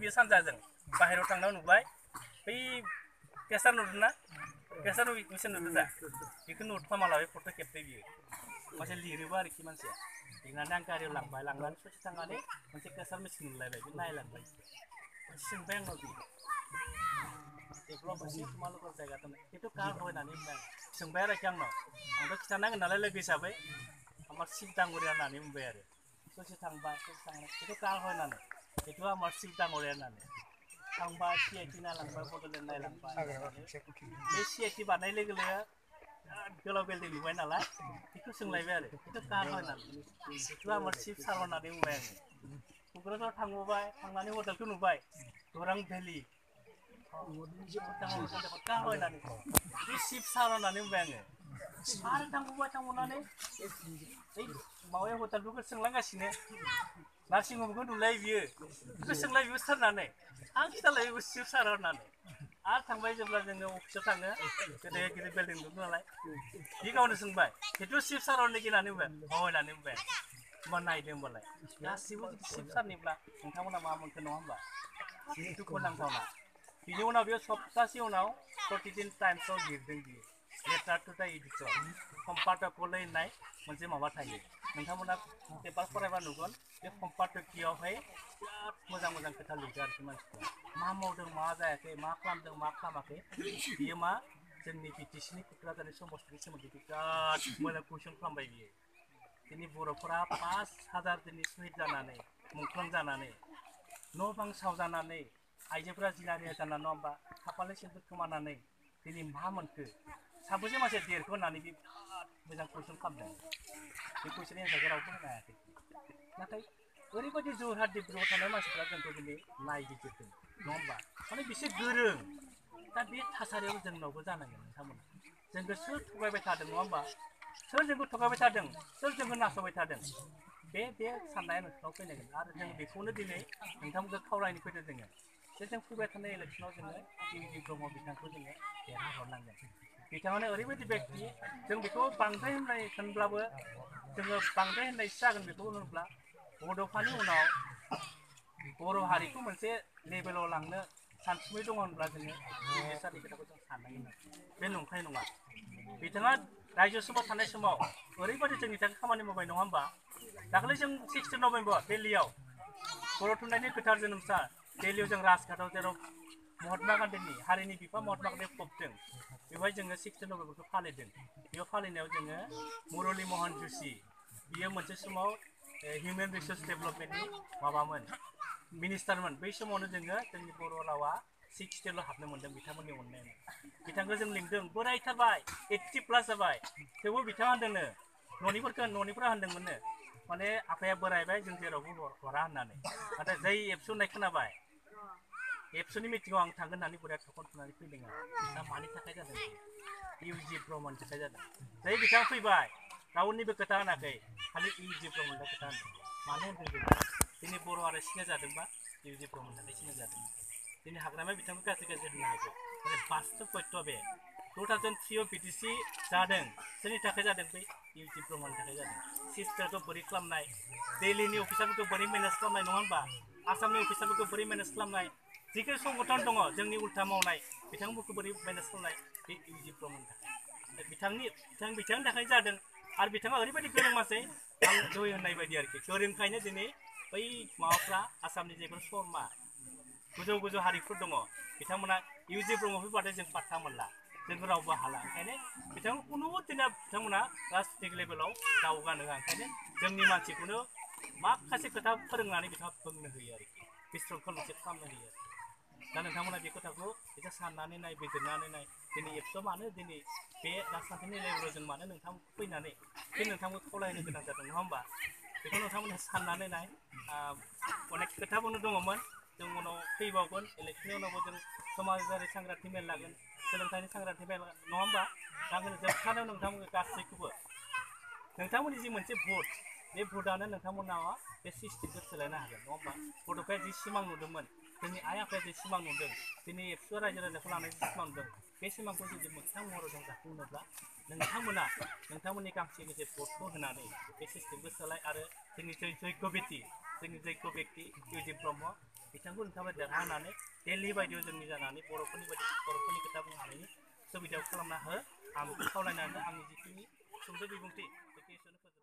बियो सानजाजों बाहेरायाव थांना नुबाय बै केसार नुदोंना केसार मिसन नुदों दा बेखौ नुथामा लाबाय फट' खेबबाय बियो मानसि लिरोबो आरोखि मानसिया लिरनानै आं गारियाव लांबाय लांनानै ससे थांनानै मोनसे केसार मेचिन नुलायबाय बे नायलांबाय सोंबाय आंनाव बियो डेभलप एसे मालुगर जायगा दं बेथ' कार होनानै बुंबाय आं सोंबाय आरोखि आंनाव आंथ' खिथानांगोन नालाय लोगो हिसाबै आमार शिबदांगुरि होननानै बुंबाय आरो ससे थांबाय ससे थांनानै बेथ' कार होनानै बेथ' आमार शिबदांगुरि होननानै थांबाय CIT नायलांबाय बड'लेण्ड नायलांबाय बे CIT बारनाय लोगो लोगो बिराद गोलाव बिल्डिं नुबाय नालाय बेखौ सोंलायबाय आरो बेथ' कार होनानै बेथ' आमार शिब सार होननानै बुंबाय आङो क'क्राझाराव थांबाय थांनानै हटेलखौ नुबाय गौरां भेलि बे शिब सार होननानै बुंबाय आङो आरो थांबावनानै बै माबायाव हटेलफोरखौ सोंलांगासिनो नार्सिं हमखौ नुलाय बियो बेखौ सोंलाय बियो सोरनानै आं खिथालाय बेखौ शिब सार होननानै आरो थांबाय जेब्ला जोङो अफिसाव थाङो गिदिर गिदिर बिल्डिं नुदों नालाय बे गावनो सोंबाय बेथ' शिब सार होननानै होननानै बुंबाय होननानै बुंबाय होमबा नायदो होमबालाय गासिबो जुदि शिब सारनिब्ला नोंथांमोना मा मोनखो नङा होमबा दुखु नांथावना बिनि उनाव बेयो सप्तासे उनाव प्रतिदिन टाइम्सआव लिरदों बियो लेटार टु दा एडिटर सम्पादकले होननाय मोनसे माबा थायो नोंथांमोना पेपार फरायबा नुगोन बे सम्पादकीयावहाय बिराद मोजां मोजां खोथा लिरदों आरोखि मानसिफ्रा मा मावदों मा जायाखै मा खालामदों मा खालामाखै बियो मा जोंनि BTCनि क'क्राझारनि समस्थिनि सोमोन्दै बिराद मोजां कुइसन खालामबाय बियो दिनै बर'फोरा 5,000 दिनै सहिद जानानै मुंख्लं जानानै न' बां सावजानानै आइजोफोरा जिनाहारि जाना नङा होमबा खाफालनि सिन्दुर खोमानानै दिनै मा मोनखो साबैसे मानसिया देरखो होननानै बे बिराद मोजां कुइसन खालामदों बे कुइसननि एन्सारखौ रावबो होनो हायाखै नाथाय ओरैबायदि जरहाट डिब्रुगड़आव थानाय मानसिफ्रा जोंखौ दिनै नायबिजिरदों नङा होमबा माने बिसोर गोरों दा बे थासारियाव जोंनावबो जानांगोन नोंथांमोना जोंखौ सोर थगायबाय थादों नङा होमबा सोर जोंखौ थगायबाय थादों सोर जोंखौ नासयबाय थादों बे साननाया नोंथांनाव फैनांगोन आरो जों बेखौनो दिनै नोंथांमोनखौ खावलायनो फैदों जोङो जे जों फैबाय थानाय इलेक्सनाव जोङो इउजि ब्रह्म बिथांखौ जोङो देरहाहरनांगोन बिथाङानो ओरैबायदि बेक्ति जों बेखौ बांद्राय होनब्लाबो जोङो बांद्राय होननायसो जागोन बेखौ होनोब्ला बड'फानि उनाव बर' हारिखौ मोनसे लेभेलाव लांनो सानसुमै दङ होनब्ला जोङो बे सारनि खोथाखौ जों साननांगोन बे नंखाय नङा बिथाङा रायजो सभा थानाय समाव ओरैबायदि जोंनि थाखाय खामानि मावबाय नङा होमबा दाखालि जों 16 नभेम्बर दिल्लीयाव बर' थुनलाइनि गोथार जोनोम सान दिल्लीयाव जों राजघाटआव जेराव महात्मा गान्धीनि हारिनि बिफा महात्मा गान्धी फबदों बेवहाय जोङो 16 नभेम्बरखौ फालिदों बेयाव फालिनायाव जोङो मुरली महन जोशी बियो मोनसे समाव हिउमेन रिसोर्स डेभेलपमेन्टनि माबामोन मिनिस्टारमोन बै समावनो जोङो जोंनि बर' रावा 6 स्टेल' हाबनो मोन्दों बिथांमोननि अननायावनो बिथांखौ जों लिंदों बोरायथारबाय 80+ जाबाय थेवबो बिथाङा होनदोंनो न'निफोरा होनदोंमोननो माने आफाया बोरायबाय जों जेरावबो हरा होननानै नाथाय जै एबसु होननाय खोनाबाय एबसुनि मिटिङाव आं थांगोन होननानै बोराया थखन थुनानै फैदों आरो दा मानि थाखाय जादों इउजि ब्रह्मनि थाखाय जादों जै बिथाङा फैबाय रावनिबो खोथा होनाखै खालि इउजि ब्रह्मनि खोथा होनदों मानो होनदों जोङो दिनै बर' हारिया सिनाय जादोंबा इउजि ब्रह्मनि थाखाय सिनाय जादों दिनै हाग्रामाया बिथांखौ गाज्रि होनो हागौ माने बास्तब सत्य बे 2003 BTC जादों सोरनि थाखाय जादों बै इउजि ब्रह्मनि थाखाय जादों सिस्टारखौ बोरै खालामनाय दिल्लीनि अफिसारफोरखौ बोरै मेनेज खालामनाय नङा होमबा आसामनि अफिसारफोरखौ बोरै मेनेज खालामनाय जिखुनु संगठन दङ जोंनि उल्था मावनाय बिथांमोनखौ बोरै मेनेज खालामनाय बे इउजि ब्रह्मनि थाखाय बिथांनि थाखाय जादों आरो बिथाङा ओरैबायदि गोरों मानसि आं दहाय होननाय बायदि आरोखि गोरोंखायनो दिनै बै माबाफ्रा आसामनि जेफोर शर्मा गोजौ हारिफोर दङ बिथांमोना इउजि ब्रह्म फैबाथाय जों पात्ता मोनला जों रावबो हाला ओंखायनो बिथांमोना राजनिक लेभेलाव दावगानो होआ ओंखायनो जोंनि मानसिखौनो माखासे खोथा फोरोंनानै बिथाङा बुंनो होयो आरोखि बिस्ट्रखौ मोनसे खालामनो होयो दा नोंथांमोना बे खोथाखौ एसे साननानै नाय बिजिरनानै नाय दिनै एबसुआव मानो दिनै बे राजखान्थिनि लेभेलाव जों मानो नोंथां फैनानै नोंथांखौ खावलायनो गोनां जादों नङा होमबा बेखौ नोंथांमोना साननानै नाय अनेक खोथाफोरनो दङमोन जों उनाव फैबावगोन इलेक्सननि उनावबो जों समाजारि सांग्रांथि मेल लागोन सोलोंथाइनि सांग्रांथि मेल नङा होमबा दा आङो जोबथानायाव नोंथांमोन गासैखौबो नोंथांमोननि जि मोनसे भट बे भटआनो नोंथांमोना बे सिस्टेमखौ सोलायनो हागोन नङा होमबा बड'फाया जि सिमां नुदोंमोन जोंनि आइ आफाया जि सिमां नुदों दिनै एबसुआ रायजो राजाखौ लानानै जि सिमां नुदों बे सिमांखौ जुदि मोगथां महराव जों जाफुंहोनोब्ला नोंथांमोननि गांसे गेजेर भटखौ होनानै बे सिस्टेमखौ सोलाय आरो जोंनि जय्ग बेटि जोंनि जैग्य बेक्ति इउदिप ब्रह्म बिथांखौ नोंथाङा देरहानानै दिल्ली बायदियाव जोंनि जानानै बर'फोरनि खोथा बुंनो हानायनि सुबिदाखौ खालामना हो आं बेखौ खावलायनानै आंनि जिखिनि सुंद' बिबुंथि बेखौ एसेयावनो फोजोबबाय।